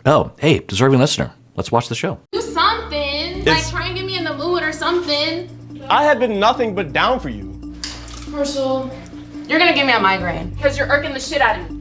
Oh, hey, deserving listener. Let's watch the show. Do something. Like, try and get me in the mood or something. I have been nothing but down for you. Marshall, you're gonna give me a migraine because you're irking the shit out of me.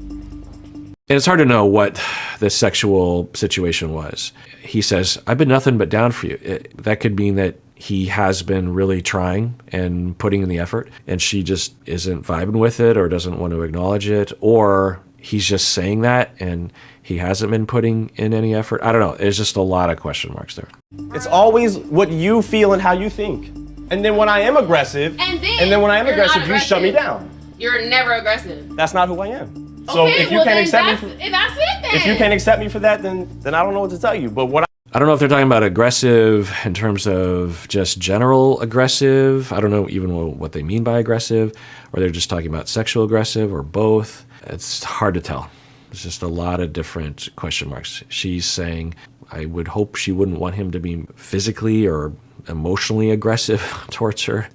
And it's hard to know what the sexual situation was. He says, I've been nothing but down for you. That could mean that he has been really trying and putting in the effort, and she just isn't vibing with it or doesn't want to acknowledge it, or he's just saying that and he hasn't been putting in any effort. I don't know. There's just a lot of question marks there. It's always what you feel and how you think. And then when I am aggressive, you shut me down. You're never aggressive. That's not who I am. So okay, if you can't accept me, that's it then. If you can't accept me for that, then I don't know what to tell you. But what I don't know if they're talking about aggressive in terms of just general aggressive. I don't know even what they mean by aggressive, or they're just talking about sexual aggressive or both. It's hard to tell. There's just a lot of different question marks. She's saying, I would hope she wouldn't want him to be physically or emotionally aggressive towards her.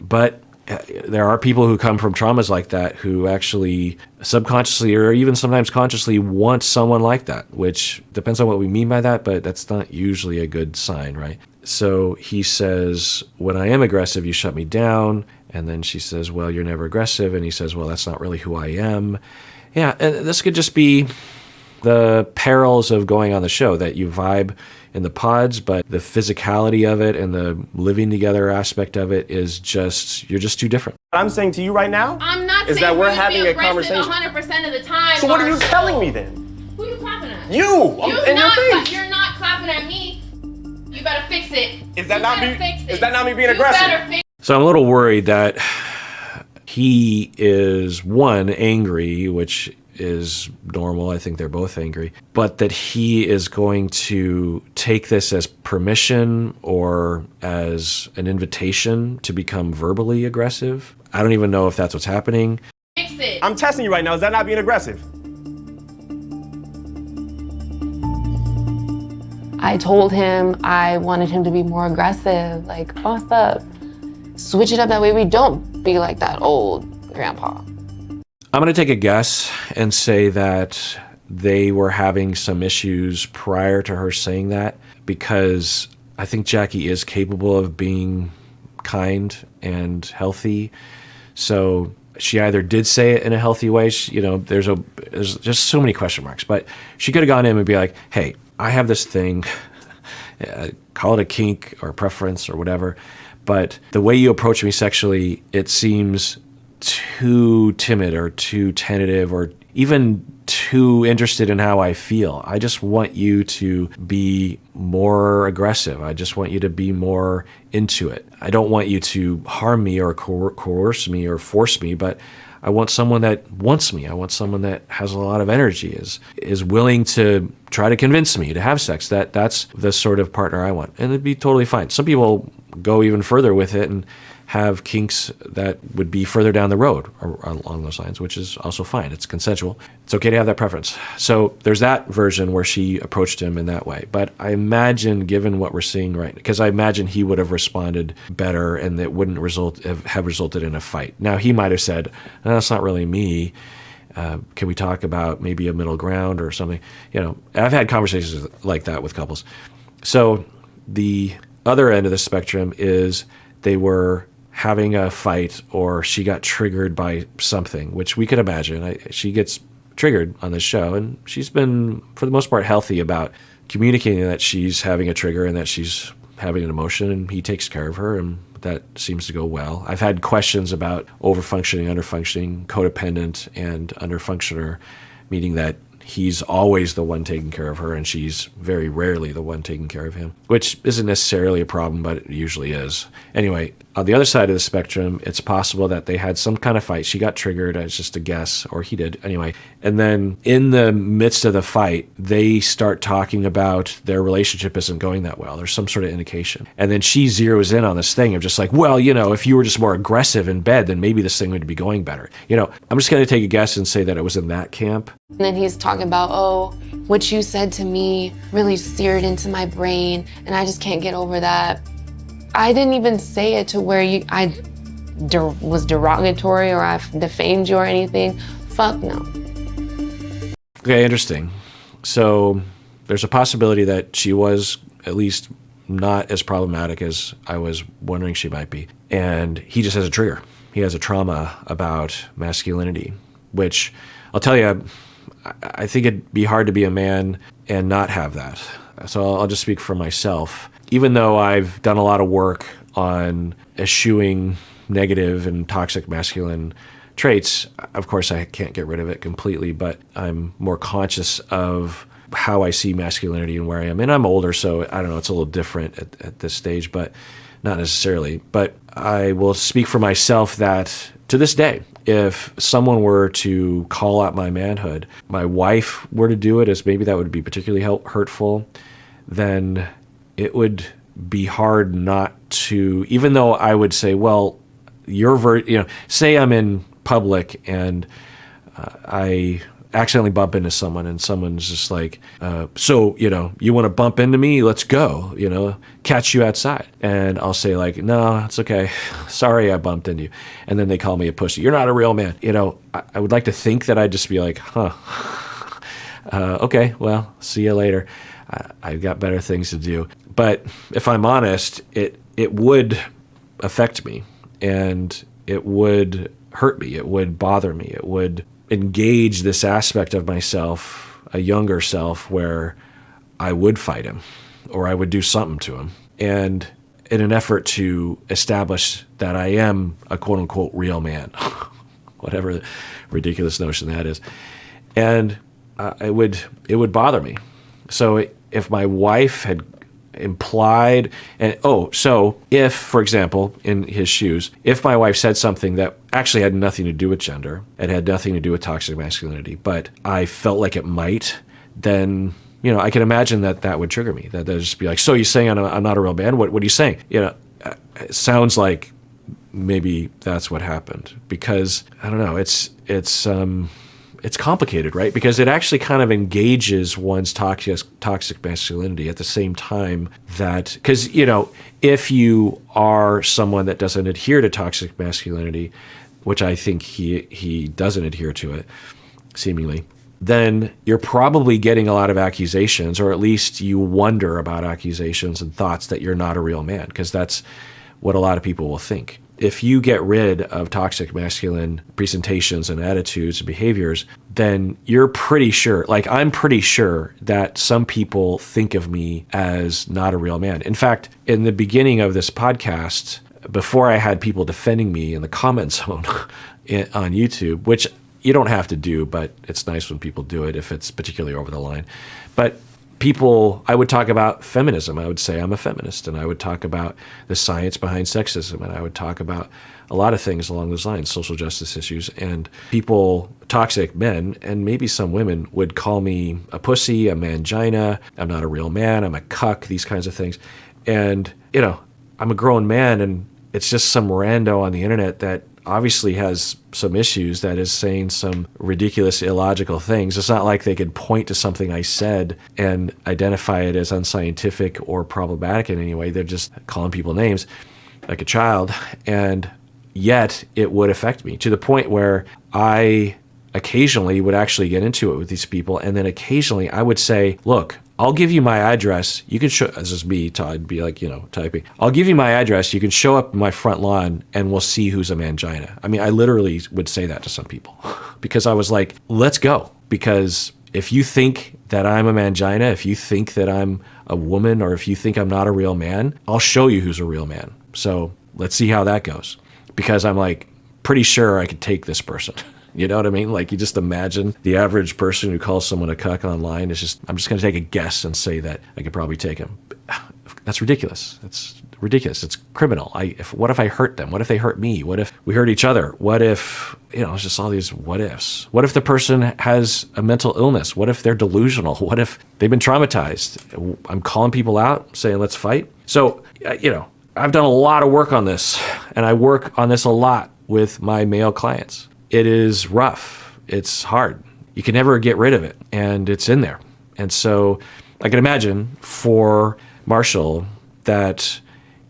But there are people who come from traumas like that who actually subconsciously or even sometimes consciously want someone like that, which depends on what we mean by that, but that's not usually a good sign, right? So he says, when I am aggressive, you shut me down. And then she says, well, you're never aggressive. And he says, well, that's not really who I am. Yeah, and this could just be the perils of going on the show, that you vibe in the pods, but the physicality of it and the living together aspect of it is just, you're just too different. What I'm saying to you right now I'm not is saying that we're having a conversation 100% of the time. So what are you telling me then? Who are you clapping at? You! In your face! You're not clapping at me. You better fix it. Is that not me being aggressive? So I'm a little worried that he is, one, angry, which is normal. I think they're both angry, but that he is going to take this as permission or as an invitation to become verbally aggressive. I don't even know if that's what's happening. Fix it. I'm testing you right now. Is that not being aggressive? I told him I wanted him to be more aggressive, like boss up, switch it up, that way we don't be like that old grandpa. I'm going to take a guess and say that they were having some issues prior to her saying that, because I think Jackie is capable of being kind and healthy. So she either did say it in a healthy way, there's just so many question marks, but she could have gone in and be like, hey, I have this thing, call it a kink or a preference or whatever, but the way you approach me sexually, it seems too timid or too tentative or even too interested in how I feel. I just want you to be more aggressive. I just want you to be more into it. I don't want you to harm me or coerce me or force me, but I want someone that wants me. I want someone that has a lot of energy, is willing to try to convince me to have sex. That's the sort of partner I want. And it'd be totally fine. Some people go even further with it and have kinks that would be further down the road or along those lines, which is also fine. It's consensual. It's okay to have that preference. So there's that version where she approached him in that way. But I imagine, given what we're seeing right now, because I imagine he would have responded better and it wouldn't have resulted in a fight. Now, he might have said, no, that's not really me. Can we talk about maybe a middle ground or something? I've had conversations like that with couples. So the other end of the spectrum is they were having a fight or she got triggered by something, which we could imagine. She gets triggered on this show, and she's been, for the most part, healthy about communicating that she's having a trigger and that she's having an emotion, and he takes care of her, and that seems to go well. I've had questions about overfunctioning, underfunctioning, codependent, and underfunctioner, meaning that he's always the one taking care of her and she's very rarely the one taking care of him, which isn't necessarily a problem, but it usually is. Anyway, on the other side of the spectrum, it's possible that they had some kind of fight. She got triggered, it's just a guess, or he did. Anyway, and then in the midst of the fight, they start talking about their relationship isn't going that well. There's some sort of indication. And then she zeroes in on this thing of just like, well, if you were just more aggressive in bed, then maybe this thing would be going better. I'm just going to take a guess and say that it was in that camp. And then he's talking about, oh, what you said to me really seared into my brain and I just can't get over that. I didn't even say it to where I was derogatory or I defamed you or anything. Fuck no. Okay, interesting. So There's a possibility that she was at least not as problematic as I was wondering she might be. And he just has a trigger. He has a trauma about masculinity, which I'll tell you, I think it'd be hard to be a man and not have that. So I'll just speak for myself. Even though I've done a lot of work on eschewing negative and toxic masculine traits, of course I can't get rid of it completely, but I'm more conscious of how I see masculinity and where I am. And I'm older, so I don't know, it's a little different at this stage, but not necessarily. But I will speak for myself that to this day, if someone were to call out my manhood, my wife were to do it, as maybe that would be particularly hurtful, then it would be hard not to, even though I would say, well, say I'm in public and I accidentally bump into someone and someone's just like, so, you want to bump into me? Let's go, catch you outside. And I'll say like, no, it's okay. Sorry, I bumped into you. And then they call me a pussy. You're not a real man. I would like to think that I'd just be like, okay, well, see you later. I've got better things to do. But if I'm honest, it would affect me and it would hurt me. It would bother me. It would engage this aspect of myself, a younger self, where I would fight him or I would do something to him. And in an effort to establish that I am a quote unquote real man, whatever ridiculous notion that is. And it would bother me. So if my wife had implied, so if, for example, in his shoes, if my wife said something that actually had nothing to do with gender, it had nothing to do with toxic masculinity, but I felt like it might, then, I can imagine that would trigger me, that they'd just be like, so you're saying I'm not a real man? What are you saying? It sounds like maybe that's what happened, because I don't know, it's complicated, right? Because it actually kind of engages one's toxic masculinity at the same time that, because, if you are someone that doesn't adhere to toxic masculinity, which I think he doesn't adhere to it, seemingly, then you're probably getting a lot of accusations, or at least you wonder about accusations and thoughts that you're not a real man, because that's what a lot of people will think. If you get rid of toxic masculine presentations and attitudes and behaviors, then you're pretty sure, like I'm pretty sure that some people think of me as not a real man. In fact, in the beginning of this podcast, before I had people defending me in the comment zone on YouTube, which you don't have to do, but it's nice when people do it if it's particularly over the line. But I would talk about feminism. I would say I'm a feminist, and I would talk about the science behind sexism, and I would talk about a lot of things along those lines, social justice issues. And people, toxic men, and maybe some women, would call me a pussy, a mangina, I'm not a real man, I'm a cuck, these kinds of things. And, I'm a grown man, and it's just some rando on the internet that obviously has some issues, that is saying some ridiculous, illogical things. It's not like they could point to something I said and identify it as unscientific or problematic in any way. They're just calling people names like a child. And yet it would affect me to the point where I occasionally would actually get into it with these people. And then occasionally I would say, look, I'll give you my address. You can show, this is me, Todd, be like, typing. I'll give you my address. You can show up in my front lawn and we'll see who's a mangina. I mean, I literally would say that to some people because I was like, let's go. Because if you think that I'm a mangina, if you think that I'm a woman, or if you think I'm not a real man, I'll show you who's a real man. So let's see how that goes. Because I'm like, pretty sure I could take this person. You know what I mean? Like, you just imagine the average person who calls someone a cuck online is just, I'm just going to take a guess and say that I could probably take him. That's ridiculous. It's ridiculous. It's criminal. What if I hurt them? What if they hurt me? What if we hurt each other? What if, it's just all these what ifs. What if the person has a mental illness? What if they're delusional? What if they've been traumatized? I'm calling people out, saying, let's fight. So, I've done a lot of work on this, and I work on this a lot with my male clients. It is rough. It's hard. You can never get rid of it, and it's in there. And so I can imagine for Marshall that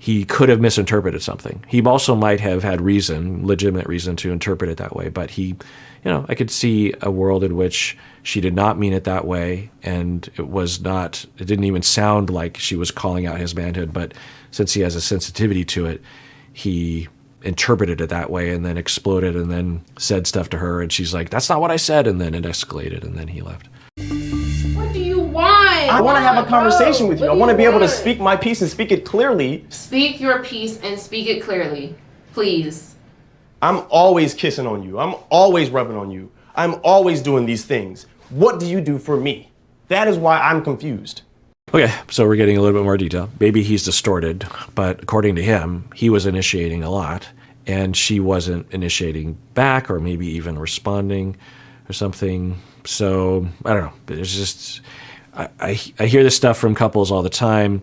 he could have misinterpreted something. He also might have had legitimate reason to interpret it that way, but I could see a world in which she did not mean it that way, and it didn't even sound like she was calling out his manhood, but since he has a sensitivity to it, he interpreted it that way and then exploded and then said stuff to her, and she's like, that's not what I said, and then it escalated, and then he left. What do you want? I want to have a conversation with you. I want to be able to speak my piece and speak it clearly. Speak your piece and speak it clearly, please. I'm always kissing on you. I'm always rubbing on you. I'm always doing these things. What do you do for me? That is why I'm confused. Okay, so we're getting a little bit more detail. Maybe he's distorted, but according to him, he was initiating a lot, and she wasn't initiating back or maybe even responding or something. So, I don't know. There's just, I hear this stuff from couples all the time,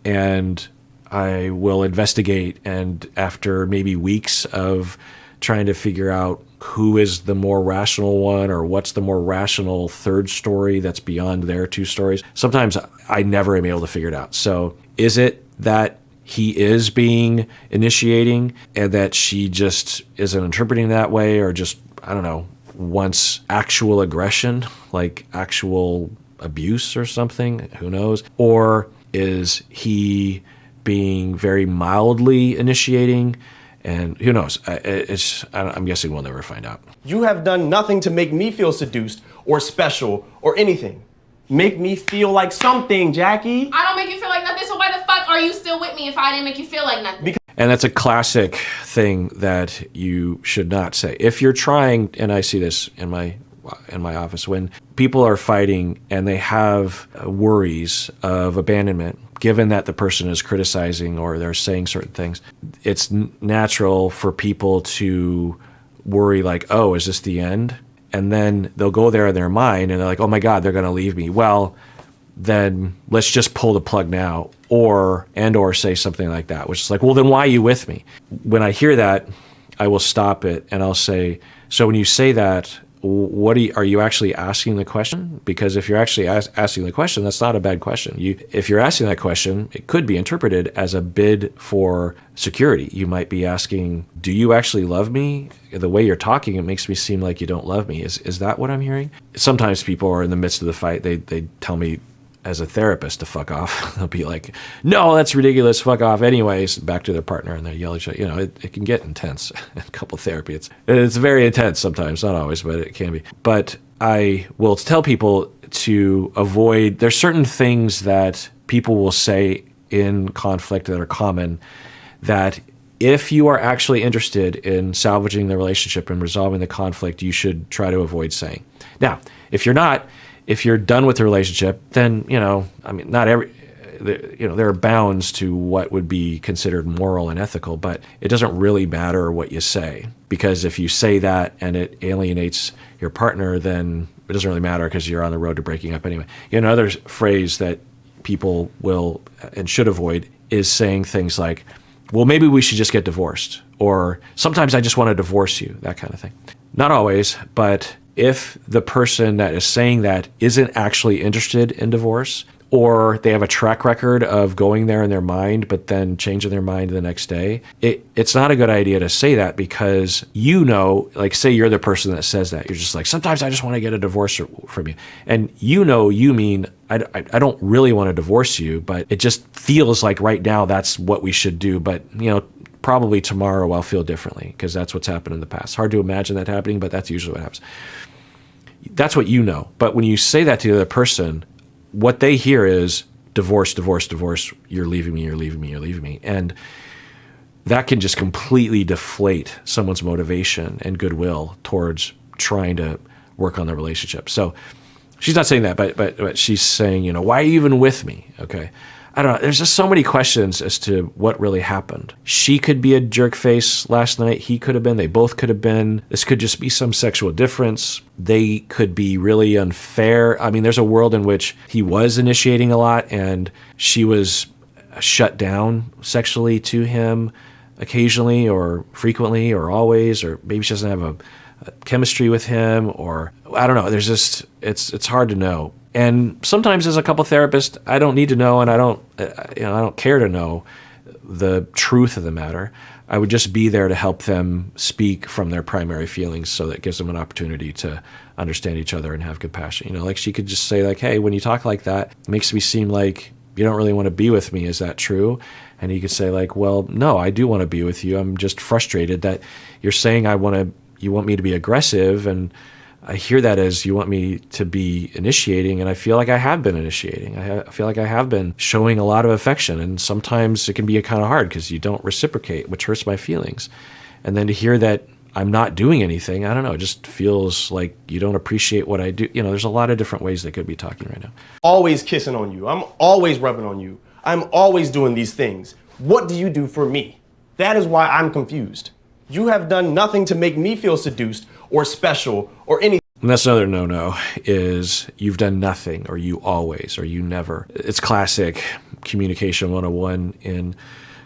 and I will investigate, and after maybe weeks of trying to figure out who is the more rational one or what's the more rational third story that's beyond their two stories, sometimes I never am able to figure it out. So is it that he is being initiating and that she just isn't interpreting that way, or just, I don't know, wants actual aggression, like actual abuse or something? Who knows? Or is he being very mildly initiating? And who knows? I'm guessing we'll never find out. You have done nothing to make me feel seduced or special or anything. Make me feel like something, Jackie. I don't make you feel like nothing, so why the fuck are you still with me if I didn't make you feel like nothing? And that's a classic thing that you should not say. If you're trying, and I see this in my office, when people are fighting and they have worries of abandonment, given that the person is criticizing or they're saying certain things, it's natural for people to worry like, oh, is this the end? And then they'll go there in their mind and they're like, oh my God, they're going to leave me. Well, then let's just pull the plug now, or say something like that, which is like, well, then why are you with me? When I hear that, I will stop it and I'll say, so when you say that, are you actually asking the question? Because if you're actually asking the question, that's not a bad question. If you're asking that question, it could be interpreted as a bid for security. You might be asking, do you actually love me? The way you're talking, it makes me seem like you don't love me. Is that what I'm hearing? Sometimes people are in the midst of the fight. They tell me as a therapist to fuck off. They'll be like, no, that's ridiculous, fuck off anyways, back to their partner, and they yell at each other. It can get intense in couple therapy. It's very intense sometimes, not always, but it can be. But I will tell people to avoid, there's certain things that people will say in conflict that are common, that if you are actually interested in salvaging the relationship and resolving the conflict, you should try to avoid saying. Now, if you're not, if you're done with the relationship, then, not every, there are bounds to what would be considered moral and ethical, but it doesn't really matter what you say, because if you say that and it alienates your partner, then it doesn't really matter because you're on the road to breaking up anyway. Another phrase that people will and should avoid is saying things like, well, maybe we should just get divorced, or sometimes I just want to divorce you, that kind of thing. Not always, but if the person that is saying that isn't actually interested in divorce, or they have a track record of going there in their mind but then changing their mind the next day, it's not a good idea to say that, because like say you're the person that says that. You're just like, sometimes I just want to get a divorce from you. And you mean, I don't really want to divorce you, but it just feels like right now that's what we should do. But, probably tomorrow I'll feel differently, because that's what's happened in the past. Hard to imagine that happening, but that's usually what happens. That's what you know. But when you say that to the other person, what they hear is divorce, divorce, divorce. You're leaving me, you're leaving me, you're leaving me. And that can just completely deflate someone's motivation and goodwill towards trying to work on the relationship. So she's not saying that, but she's saying, why are you even with me? Okay. I don't know. There's just so many questions as to what really happened. She could be a jerk face last night. He could have been. They both could have been. This could just be some sexual difference. They could be really unfair. I mean, there's a world in which he was initiating a lot and she was shut down sexually to him occasionally or frequently or always, or maybe she doesn't have a chemistry with him, or I don't know. There's just, it's hard to know. And sometimes as a couple therapist, I don't need to know, and I don't care to know the truth of the matter. I would just be there to help them speak from their primary feelings, so that gives them an opportunity to understand each other and have compassion. Like she could just say like, hey, when you talk like that, it makes me seem like you don't really want to be with me. Is that true? And he could say like, well, no, I do want to be with you. I'm just frustrated that you're saying you want me to be aggressive, and I hear that as you want me to be initiating, and I feel like I have been initiating. I feel like I have been showing a lot of affection, and sometimes it can be kind of hard because you don't reciprocate, which hurts my feelings. And then to hear that I'm not doing anything, I don't know, it just feels like you don't appreciate what I do. There's a lot of different ways they could be talking right now. Always kissing on you. I'm always rubbing on you. I'm always doing these things. What do you do for me? That is why I'm confused. You have done nothing to make me feel seduced or special or anything. And that's another no-no, is you've done nothing, or you always, or you never. It's classic communication 101 in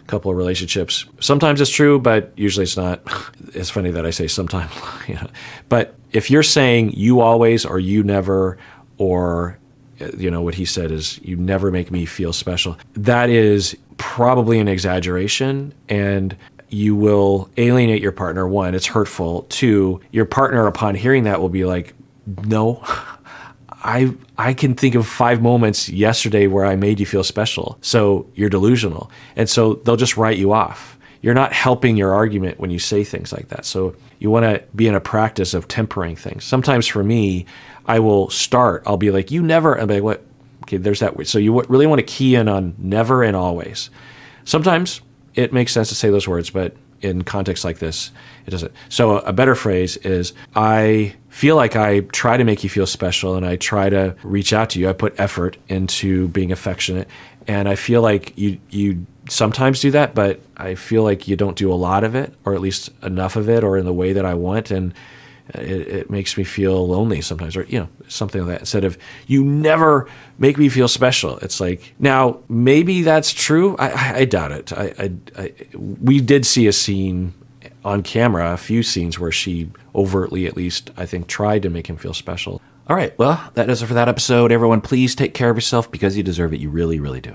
a couple of relationships. Sometimes it's true, but usually it's not. It's funny that I say sometimes. But if you're saying you always or you never, or what he said is you never make me feel special, that is probably an exaggeration, and you will alienate your partner. One, it's hurtful. Two, your partner upon hearing that will be like, no, I can think of 5 moments yesterday where I made you feel special. So you're delusional. And so they'll just write you off. You're not helping your argument when you say things like that. So you want to be in a practice of tempering things. Sometimes for me, I'll be like, you never, I'll be like, what? Okay, there's that. So you really want to key in on never and always. Sometimes it makes sense to say those words, but in context like this, it doesn't. So a better phrase is, I feel like I try to make you feel special, and I try to reach out to you. I put effort into being affectionate, and I feel like you sometimes do that, but I feel like you don't do a lot of it, or at least enough of it, or in the way that I want, and it makes me feel lonely sometimes, or something like that. Instead of, you never make me feel special, it's like, now maybe that's true. I doubt it. We did see a scene on camera, a few scenes where she overtly, at least I think, tried to make him feel special. All right, well, that does it for that episode. Everyone, please take care of yourself, because you deserve it. You really, really do.